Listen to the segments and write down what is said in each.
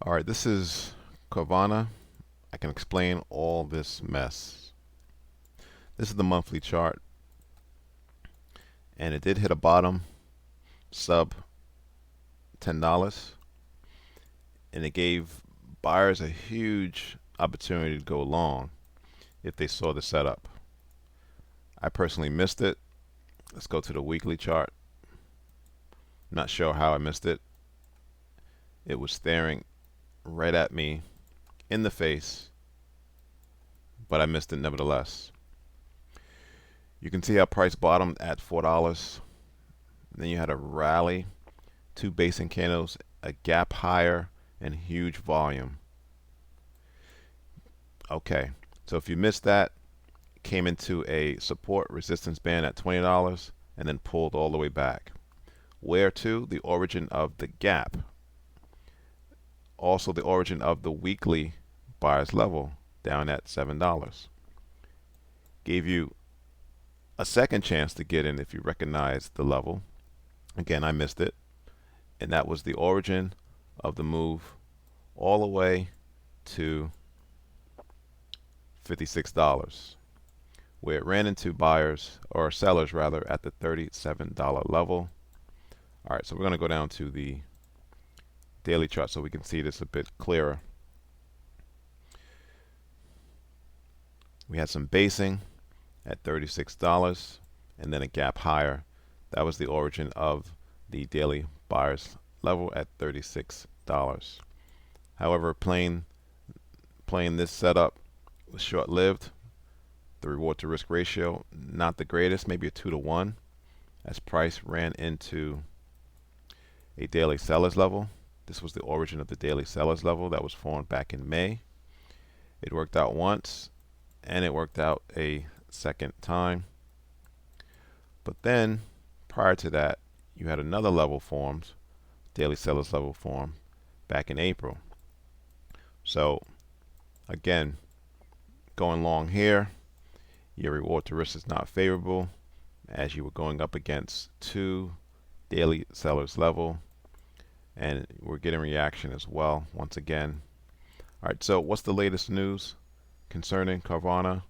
All right, this is Carvana. I can explain all this mess. This is the monthly chart, and it did hit a bottom sub $10, and it gave buyers a huge opportunity to go long if they saw the setup. I personally missed it. Let's go to the weekly chart. Not sure how I missed it. It was staring right at me in the face, but I missed it nevertheless. You can see how price bottomed at $4. Then you had a rally, two basing candles, a gap higher, and huge volume. Okay, so if you missed that, came into a support resistance band at $20 and then pulled all the way back. Where to? The origin of the gap. Also the origin of the weekly buyer's level down at $7. Gave you a second chance to get in if you recognize the level. Again, I missed it. And that was the origin of the move all the way to $56, where it ran into buyers, or sellers rather, at the $37 level. All right, so we're going to go down to the daily chart so we can see this a bit clearer. We had some basing at $36 and then a gap higher. That was the origin of the daily buyer's level at $36. However, playing this setup was short-lived. The reward to risk ratio, not the greatest, maybe a 2-to-1, as price ran into a daily seller's level. This was the origin of the daily seller's level that was formed back in May. It worked out once, and it worked out a second time. But then, prior to that, you had another level formed, daily seller's level formed, back in April. So, again, going long here, your reward to risk is not favorable, as you were going up against two daily sellers level, and we're getting reaction as well once again. All right, so what's the latest news concerning Carvana?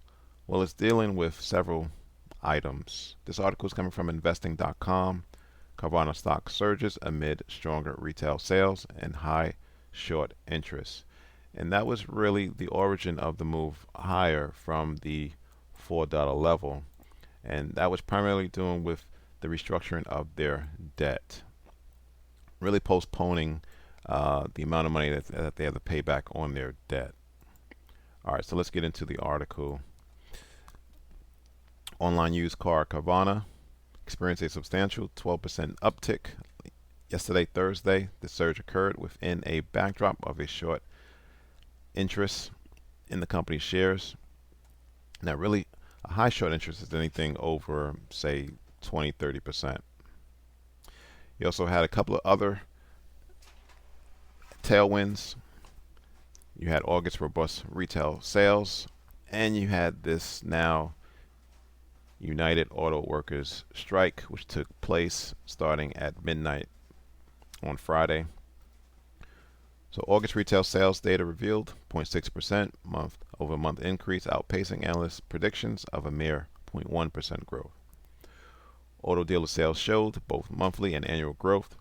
Well, it's dealing with several items. This article is coming from investing.com. Carvana stock surges amid stronger retail sales and high short interest. And that was really the origin of the move higher from the $4 level. And that was primarily doing with the restructuring of their debt, really postponing the amount of money that they have to pay back on their debt. All right, so let's get into the article. Online used car Carvana experienced a substantial 12% uptick yesterday, Thursday. The surge occurred within a backdrop of a short interest in the company's shares. Now, really, a high short interest is anything over, say, 20-30%. You also had a couple of other tailwinds. You had August robust retail sales, and you had this now United Auto Workers strike, which took place starting at midnight on Friday. So August retail sales data revealed 0.6% month-over-month increase, outpacing analysts' predictions of a mere 0.1% growth. Auto dealer sales showed both monthly and annual growth,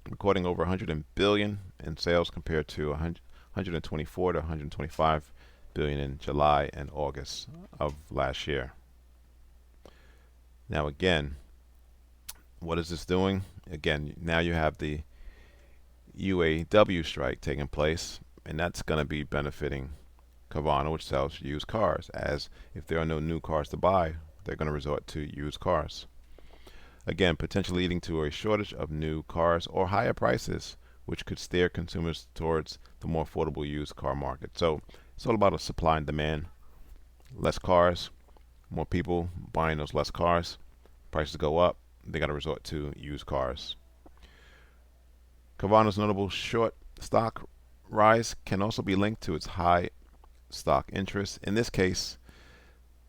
recording over 100 billion in sales compared to 124 to 125 billion in July and August of last year. Now again, what is this doing? Again, now you have the UAW strike taking place, and that's going to be benefiting Carvana, which sells used cars, as if there are no new cars to buy, they're going to resort to used cars. Again, potentially leading to a shortage of new cars or higher prices, which could steer consumers towards the more affordable used car market. So it's all about a supply and demand. Less cars, more people buying those less cars, prices go up, they got to resort to used cars. Carvana's notable short stock rise can also be linked to its high stock interest. In this case,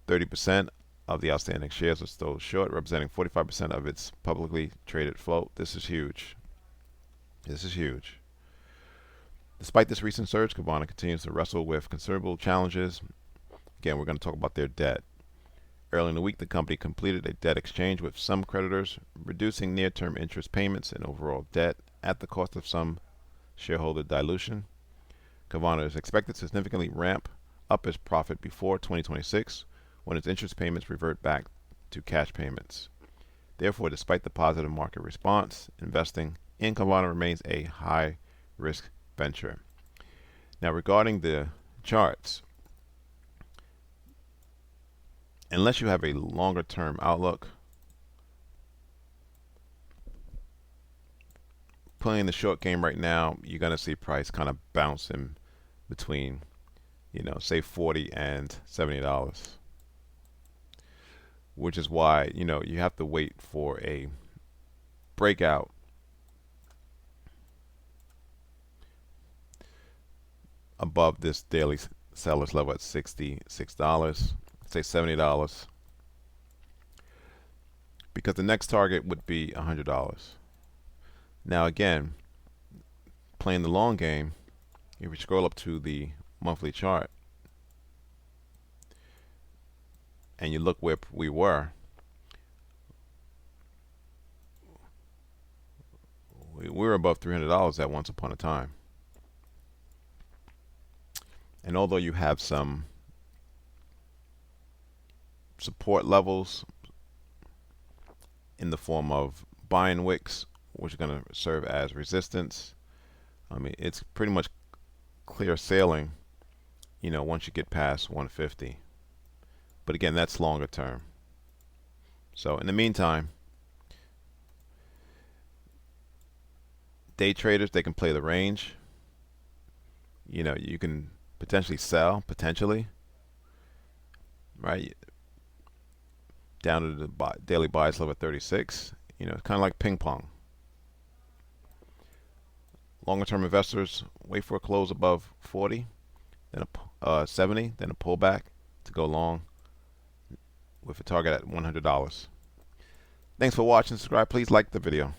30% of the outstanding shares are still short, representing 45% of its publicly traded float. This is huge. This is huge. Despite this recent surge, Carvana continues to wrestle with considerable challenges. Again, we're going to talk about their debt. Early in the week, the company completed a debt exchange with some creditors, reducing near-term interest payments and overall debt at the cost of some shareholder dilution. Carvana is expected to significantly ramp up its profit before 2026, when its interest payments revert back to cash payments. Therefore, despite the positive market response, investing in Carvana remains a high-risk venture. Now, regarding the charts, unless you have a longer term outlook, playing the short game right now, you're going to see price kind of bouncing between, say $40 and $70, which is why, you have to wait for a breakout above this daily sellers level at $66, say $70, because the next target would be $100. Now again, playing the long game, if we scroll up to the monthly chart and you look where we were, we were above $300 at once upon a time. And although you have some support levels in the form of buying wicks, which are going to serve as resistance, I mean, it's pretty much clear sailing, once you get past 150. But again, that's longer term. So in the meantime, day traders, they can play the range. You can potentially sell, right? Down to the daily buys level at 36. It's kind of like ping pong. Longer term investors wait for a close above 40, then a 70, then a pullback to go long with a target at $100. Thanks for watching. Subscribe. Please like the video.